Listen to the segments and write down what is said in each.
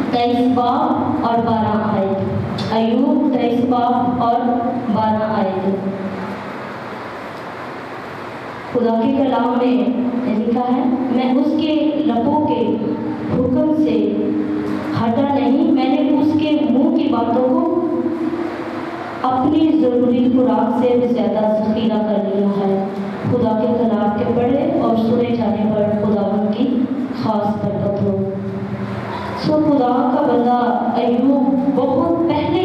23 बाब और 12 आयत। अय्यूब 23 बाब और 12 आयत। खुदा के कलाम में लिखा है, मैं उसके लबों के हुक्म से हटा नहीं, मैंने उसके मुंह की बातों को अपनी ज़रूरी खुराक से भी ज़्यादा ज़ख़ीरा कर लिया है। खुदा के कलाम के पढ़े और सुने जाने पर खुदावंद की खास बरकत हो। खुदा का बंदा अय्यूब बहुत पहले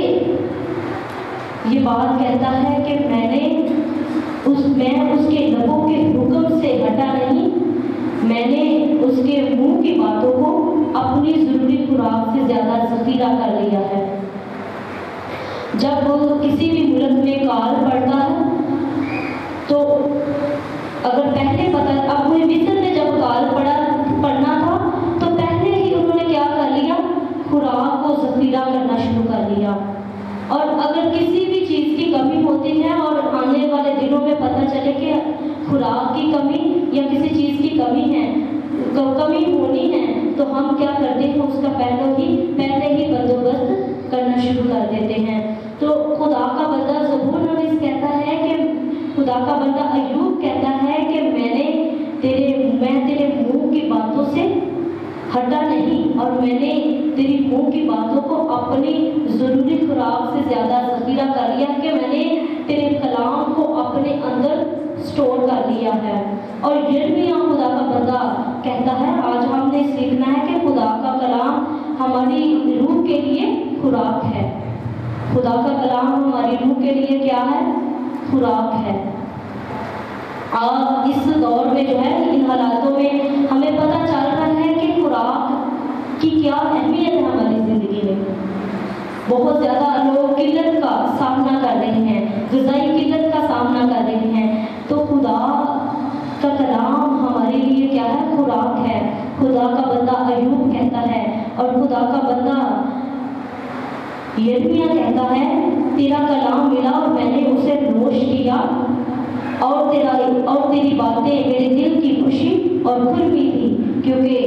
ये बात कहता है कि मैं उसके लबों के हुक्म से हटा नहीं, मैंने उसके मुंह की बातों को अपनी ज़रूरी खुराक से ज़्यादा ज़ख़ीरा कर लिया है। जब किसी भी मुल्क में काल पड़ता है तो अगर पहले पता, अब कोई मिस्र में जब काल पड़ना था तो पहले ही उन्होंने क्या कर लिया, खुराक को ज़ख़ीरा करना शुरू कर लिया। और अगर किसी भी चीज़ की कमी होती है और आने वाले दिनों में पता चले कि खुराक की कमी या किसी चीज़ की कमी होनी है, तो हम क्या करते हैं, उसका पहले ही बंदोबस्त करना शुरू कर देते हैं। तो खुदा का बंदा ज़बूर नवीस कहता है कि खुदा का बंदा अय्यूब कहता है कि मैं तेरे मुंह की बातों से हटा नहीं और मैंने तेरी मुंह की बातों को अपनी ज़रूरी खुराक से ज़्यादा ज़ख़ीरा कर लिया, कि मैंने तेरे कलाम को अपने अंदर स्टोर कर लिया है। और यिर्मयाह खुदा का बंदा कहता है, आज हमने सीखना है कि खुदा का कलाम हमारी रूह के लिए खुराक है। खुदा का कलाम हमारी रूह के लिए क्या है, खुराक है। आज इस दौर में जो है, इन हालातों में हमें पता चल रहा है कि खुराक की क्या अहमियत है हमारी ज़िंदगी में। बहुत ज़्यादा लोग किल्लत का सामना कर रहे हैं, ग़िज़ाई किल्लत का सामना कर रहे हैं। तो खुदा का कलाम हमारे लिए क्या है, खुराक है। खुदा का बंदा अय्यूब कहता है और खुदा का बंदा यिर्मयाह कहता है, तेरा कलाम मिला और मैंने उसे नोश किया और तेरी बातें मेरे दिल की खुशी और खुरमी थी, क्योंकि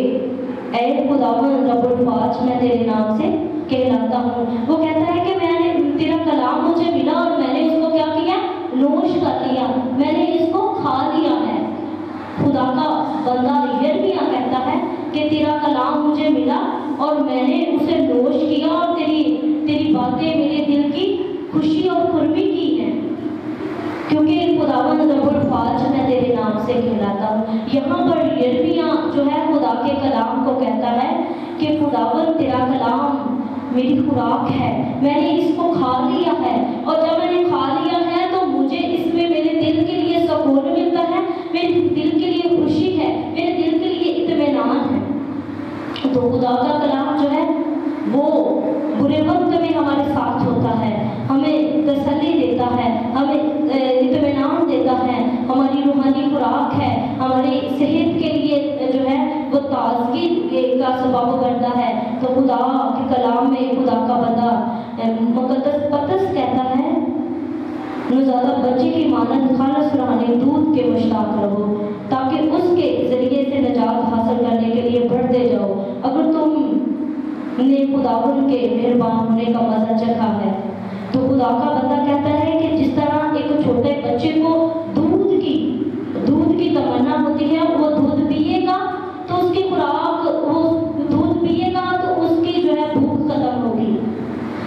ऐ खुदावंद रब्बुल फ़ाज मैं तेरे नाम से कहलाता हूँ। वो कहता है कि मैंने तेरा कलाम मुझे मिला और मैंने इसको क्या किया, नोश कर लिया, मैंने इसको खा लिया है। खुदा का बंदा यिर्मयाह कहता है कि तेरा कलाम मुझे मिला और मैंने उसे नोश किया और तेरी बातें मेरे दिल की खुशी और खुरमी की है, क्योंकि खुदावंद रब्बुल फ़ाज मैं तेरे नाम से कहलाता हूँ। यहाँ पर यिर्मयाह जो है खुदा के कलाम को कहता है कि खुदावंद तेरा कलाम मेरी खुराक है, मैंने इसको खा लिया है, और जब मैंने खा लिया है तो मुझे इसमें मेरे दिल के लिए सुकून मिलता है, मेरे दिल के लिए खुशी है, मेरे दिल के लिए इत्मीनान है। तो खुदा का कलाम जो है वो बुरे वक्त में हमारे साथ होता है, हमें तसल्ली देता है, हमें इत्मीनान देता है, हमारी रूहानी खुराक है, हमारी सेहत के लिए जो है वो ताजगी का सबब बनता है। तो खुदा के कलाम में खुदा का बंदा मुक़द्दस पतरस कहता है, नौज़ादा बच्चे की मानद खालिस रूहानी दूध के मुश्ताक रहो, ताकि उसके ज़रिए से निजात हासिल करने के लिए बढ़ते जाओ। अगर तुमने खुदावंद के मेहरबान होने का मज़ा चखा है, तो खुदा का बंदा कहता है कि जिस तरह एक छोटे बच्चे को दूध की तमन्ना होती है, वो दूध पिएगा तो उसकी खुराक, वो दूध पिएगा तो उसकी जो है भूख खत्म होगी।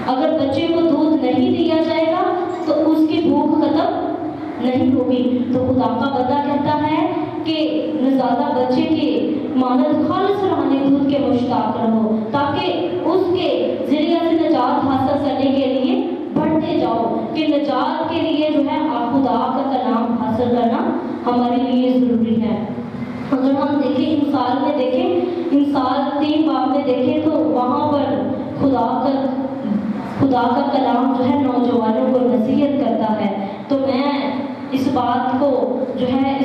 अगर बच्चे को दूध नहीं दिया जाएगा तो उसकी भूख खत्म नहीं होगी। तो खुदा का बंदा कहता है कि नौज़ादा बच्चे की मानद खालिस रूहानी दूध के मुश्ताक रहो, ताकि उसके ज़रिए से निजात हासिल करने के लिए बढ़ते जाओ, कि निजात के लिए जो है खुदा का कलाम हासिल करना हमारे लिए ज़रूरी है। अगर हम देखें इंसाल में देखें, इंसाल 3 बाब में देखें तो वहाँ पर खुदा का कलाम जो है नौजवानों को नसीहत करता है। तो मैं इस बात को जो है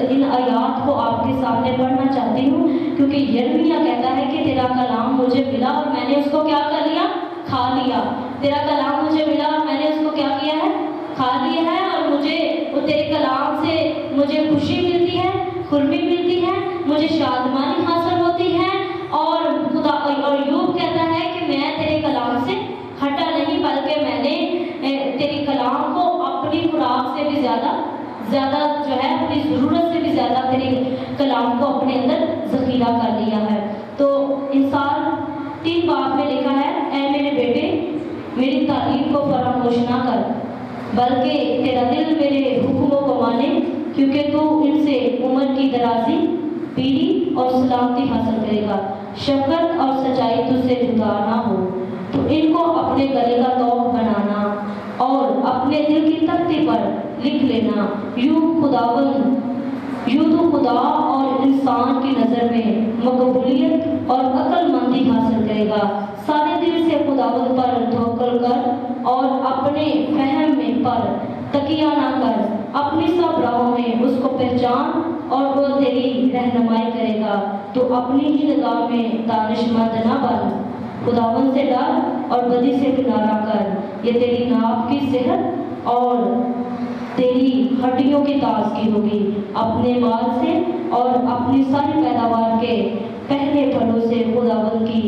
इन आयात को आपके सामने पढ़ना चाहती हूँ, क्योंकि यिर्मयाह कहता है कि तेरा कलाम मुझे मिला और मैंने उसको क्या कर लिया, खा लिया। तेरा कलाम मुझे मिला और मैंने उसको क्या किया है, खा लिया है, और मुझे तेरे कलाम से मुझे खुशी मिलती है, खुरमी मिलती है, मुझे शादमानी हासिल होती है। और खुदा और यूब कहता है زیادہ جو ہے اپنی ضرورت سے بھی زیادہ تیرے کلام کو اپنے اندر ذخیرہ کر لیا ہے۔ تو انسان 3 باب میں لکھا ہے، اے میرے بیٹے میری تعلیم کو فراموش نہ کر، بلکہ تیرا دل میرے حکموں کو مانے، کیونکہ تو ان سے عمر کی درازی، پیری اور سلامتی حاصل کرے گا۔ شفقت اور سچائی تجھ سے جدا نہ ہو، تو ان کو اپنے گلے کا طوق بنانا اور اپنے دل کی تختی پر لکھ لینا۔ یوں تو خدا اور انسان کی نظر میں مقبولیت اور عقل مندی حاصل کرے گا۔ سارے دل سے خداوند پر توکل کر اور اپنے فہم میں پر تکیہ نہ کر، اپنی سب راہوں میں اس کو پہچان اور وہ تیری رہنمائی کرے گا۔ تو اپنی ہی نگاہ میں دانش مند نہ بن، خداوند سے ڈر اور بدی سے کنارہ کر، یہ تیری ناف کی صحت اور تیری ہڈیوں کی تازگی ہوگی۔ اپنے مال سے اور اپنی ساری پیداوار کے پہلے پھلوں سے خداوند کی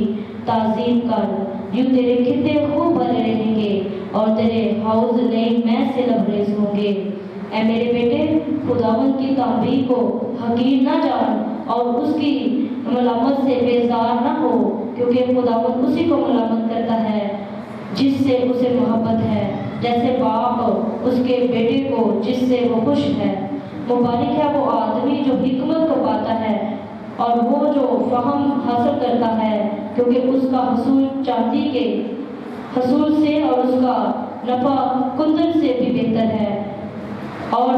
تعظیم کر، یوں تیرے کھتے خوب بھرے رہیں گے اور تیرے حوض نئی مے سے لبریز ہوں گے۔ اے میرے بیٹے خداوند کی تعبیر کو حقیر نہ جان اور اس کی ملامت سے بیزار نہ ہو، کیونکہ خداوند اسی کو ملامت کرتا ہے جس سے اسے محبت ہے، جیسے باپ اس کے بیٹے کو جس سے وہ خوش ہے۔ مبارک ہے وہ آدمی جو حکمت کو پاتا ہے اور وہ جو فہم حاصل کرتا ہے، کیونکہ اس کا حصول چاندی کے حصول سے اور اس کا نفع کندن سے بھی بہتر ہے، اور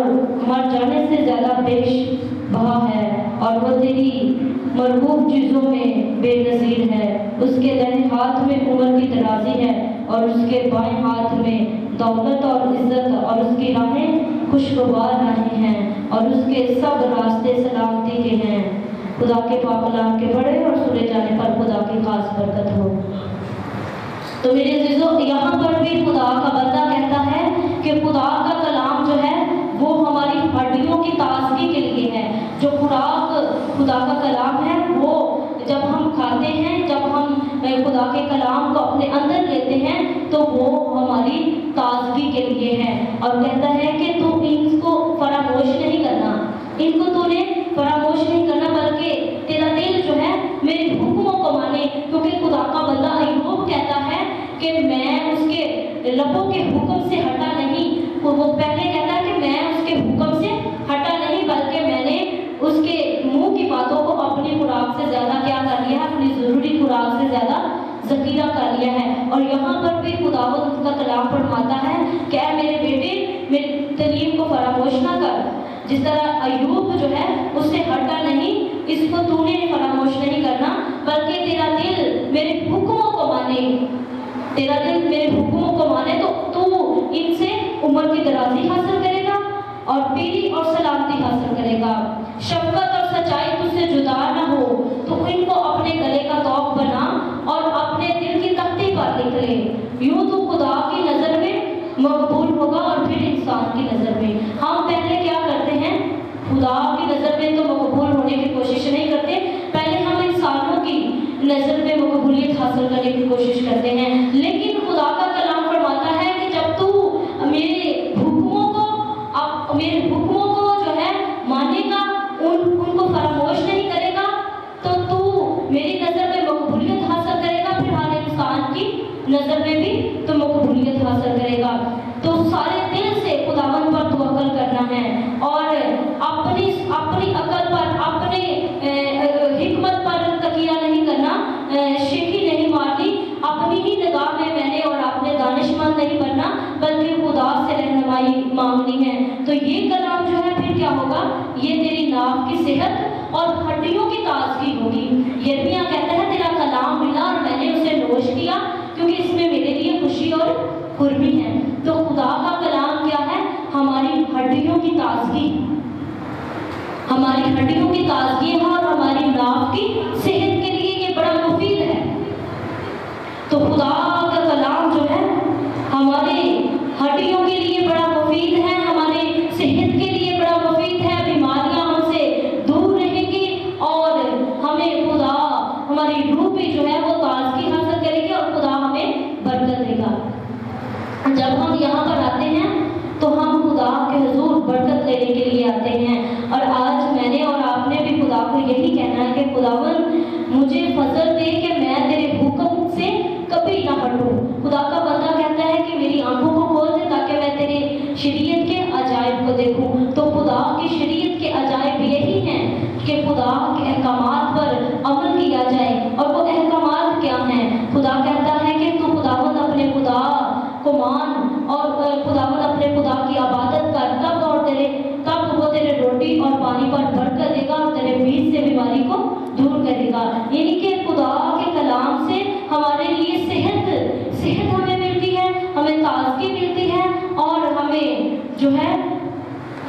مر جانے سے زیادہ پیش بہا ہے، اور وہ تیری مرغوب چیزوں میں بے نظیر ہے۔ اس کے دائیں ہاتھ میں عمر کی درازی ہے اور اس کے بائیں ہاتھ میں دولت اور عزت، اور اس کی راہیں خوشگوار راہیں ہیں اور اس کے سب راستے سلامتی کے ہیں۔ خدا کے پاک کلام کے پڑھے اور سنے جانے پر خدا کی خاص برکت ہو۔ تو میرے عزیزو، یہاں پر بھی خدا کا بندہ کہتا ہے کہ خدا کا کلام جو ہے وہ ہماری ہڈیوں کی تازگی کے لیے ہے۔ جو خوراک خدا کا کلام ہے وہ جب ہم کھاتے ہیں، جب ہم خدا کے کلام کو اپنے اندر لیتے ہیں تو وہ ہماری تازگی کے لیے ہے، اور کہتا ہے کہ تو ان کو فراموش نہیں کرنا، ان کو تو نے فراموش نہیں کرنا، بلکہ تیرا دل جو ہے میرے حکموں کو مانے، کیونکہ خدا کا بندہ ایوب کہتا ہے کہ میں اس کے لبوں کے حکم سے ہٹا نہیں۔ وہ پہلے کہتا ہے کہ میں اس کے حکم سے ہٹا نہیں، بلکہ میں نے اس کے منہ کی باتوں کو اپنی خوراک سے زیادہ کیا کر لیا ہے، اپنی ضروری خوراک سے زیادہ ذخیرہ کر لیا ہے۔ اور یہاں پر بھی خداوند کا کلام فرماتا ہے کہ اے میرے بیٹے میری تعلیم کو فراموش نہ کر، جس طرح ایوب جو ہے اس سے ہٹا نہیں، اس کو تو نے فراموش نہیں کرنا، بلکہ تیرا دل میرے حکموں کو مانے، تیرا دل میرے حکموں کو مانے تو ان سے عمر کی درازی حاصل کرے گا اور پیری اور سلامتی حاصل کرے گا۔ شفقت اور سچائی تجھ سے جدا نہ ہو، تو ان کو اپنے گلے کا طوق بنا اور اپنے دل کی تختی پر لکھ لے۔ یوں تو خدا کی نظر میں مقبول ہوگا اور پھر انسان کی نظر میں۔ ہم پہلے کیا کرتے ہیں؟ خدا کی نظر میں تو مقبول ہونے کی کوشش نہیں کرتے، پہلے ہم انسانوں کی نظر میں مقبولیت حاصل کرنے کی کوشش کرتے ہیں۔ لیکن خدا کا کلام فرماتا ہے کہ جب تو میرے حکموں کو جو ہے مانے گا، ان کو فراموش نہیں کرے گا، تو میری نظر میں مقبولیت حاصل کرے گا، پھر ہر انسان کی نظر میں بھی تو مقبولیت حاصل کرے گا۔ تو سارے دل سے خداوند پر توکل کرنا ہے اور اپنی عقل پر، اپنے حکمت پر تکیہ نہیں کرنا، شیخی نہیں مارنی، اپنی ہی نگاہ میں میں نے اور آپ نے دانش مند نہیں بننا، بلکہ خدا سے رہنمائی مانگنی ہے۔ تو یہ کلام جو ہے پھر کیا ہوگا؟ یہ تیری ناف کی صحت اور ہڈیوں کی تازگی ہوگی۔ یرمیہ کہتا ہے تیرا کلام ملا اور میں نے اسے نوش کیا، کیونکہ اس میں میرے لیے خوشی اور قربی ہے۔ تو خدا کا کلام کیا ہے؟ ہماری ہڈیوں کی تازگی، ہماری ہڈیوں کی تازگی ہے اور ہماری ناف کی صحت کے لیے یہ بڑا مفید ہے۔ تو خدا کا کلام جو ہے ہمارے ہڈیوں کے لیے بڑا مفید ہے، ہمارے صحت کے لیے بڑا مفید ہے، بیماریاں ہم سے دور رہیں گی اور ہمیں خدا ہماری روح بھی جو ہے وہ تازگی حاصل کرے گی اور خدا ہمیں برکت دے گا۔ جب ہم یہاں پر آتے ہیں تو ہم خدا کے حضور برکت لینے کے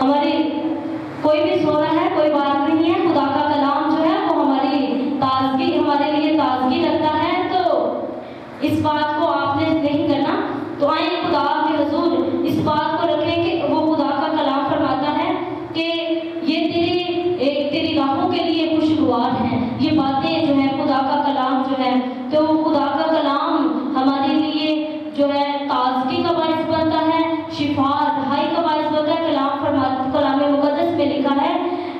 हमारी कोई भी सो रहा है कोई बात नहीं है, खुदा का कलाम जो है वो हमारी ताजगी, हमारे लिए ताजगी रखता है। तो इस बात को आपने नहीं करना। तो आइए खुदा के हुजूर इस बात को रखें कि वो खुदा का कलाम फरमाता है कि ये तेरी राहों के लिए खुशगवार हैं। ये बातें जो है खुदा का कलाम जो है, तो खुदा का कलाम हमारे लिए जो है ताजगी का बायस बनता है, शिफा रहाई का बायस बनता है। कलाम मुकद्दस में लिखा है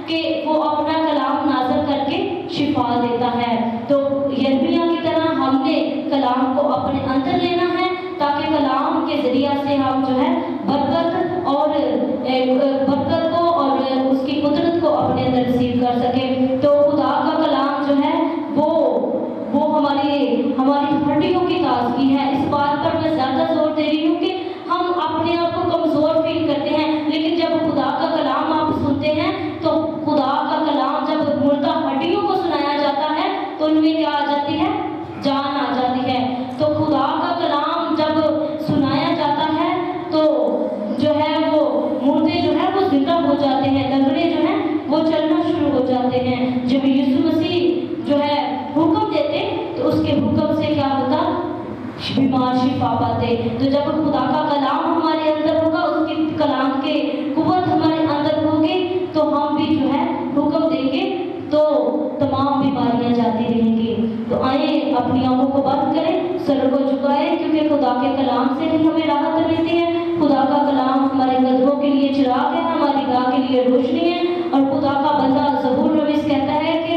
कि वो अपना कलाम नाज़िल करके शिफा देता है। तो यिर्मयाह की तरह हमने कलाम को अपने अंदर लेना है ताकि कलाम के ज़रिया से हम जो है बरकत को और उसकी कुदरत को अपने अंदर रिसीव कर सकें। तो खुदा का कलाम जो है वो हमारी हड्डियों की ताजगी है। इस बात पर मैं ज़्यादा जोर दे रही हूँ कि हम अपने आप को कमज़ोर फील करते हैं, लेकिन जब खुदा का कलाम आप सुनते हैं तो खुदा का कलाम जब मुर्दा हड्डियों को सुनाया जाता है तो उनमें क्या आ जाती है? जान आ जाती है। तो खुदा का कलाम जब सुनाया जाता है तो जो है वो मुर्दे जो है वो जिंदा हो जाते हैं, लंगड़े जो हैं वो चलना शुरू हो जाते हैं। जब यीशु मसीह जो है हुक्म देते तो उसके हुक्म से क्या होता? बीमार शिफा पाते। तो जब खुदा का कलाम हमारे अंदर होगा, उसके कलाम के कुव्वत हमारे अंदर होगी, तो हम भी जो है हुक्म देंगे तो तमाम बीमारियां जाती रहेंगी। तो आइए अपनी आंखों को बंद करें, सर को झुकाएं, क्योंकि खुदा के कलाम से ही हमें राहत मिलती है। खुदा का कलाम हमारे कदमों के लिए चिराग है, हमारी राह के लिए रोशनी है। और खुदा का बंदा ज़बूर नवीस कहता है कि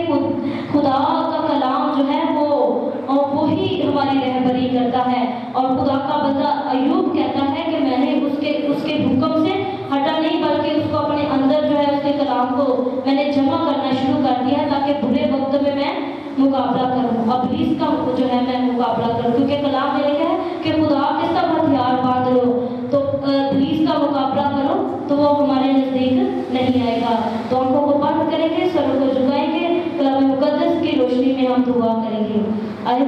खुदा का कलाम जो है वो ही हमारी रहबरी करता है। और खुदा का बंदा अय्यूब कहता है कि मैंने उसके हुक्म से हटा नहीं, बल्कि उसको अपने अंदर जो है उसके कलाम को मैंने जमा करना शुरू कर दिया ताकि बुरे वक्त में मैं मुकाबला करूं, इब्लीस का जो है मैं मुकाबला करूं। क्योंकि कलाम में लिखा है कि खुदा के सब हथियार बांध लो, तो इब्लीस का मुकाबला करो तो वो हमारे नज़दीक नहीं आएगा। तो आंखों को बंद करेंगे, सरों को झुकाएंगे, कलाम मुकद्दस की रोशनी में हम दुआ करेंगे। आइए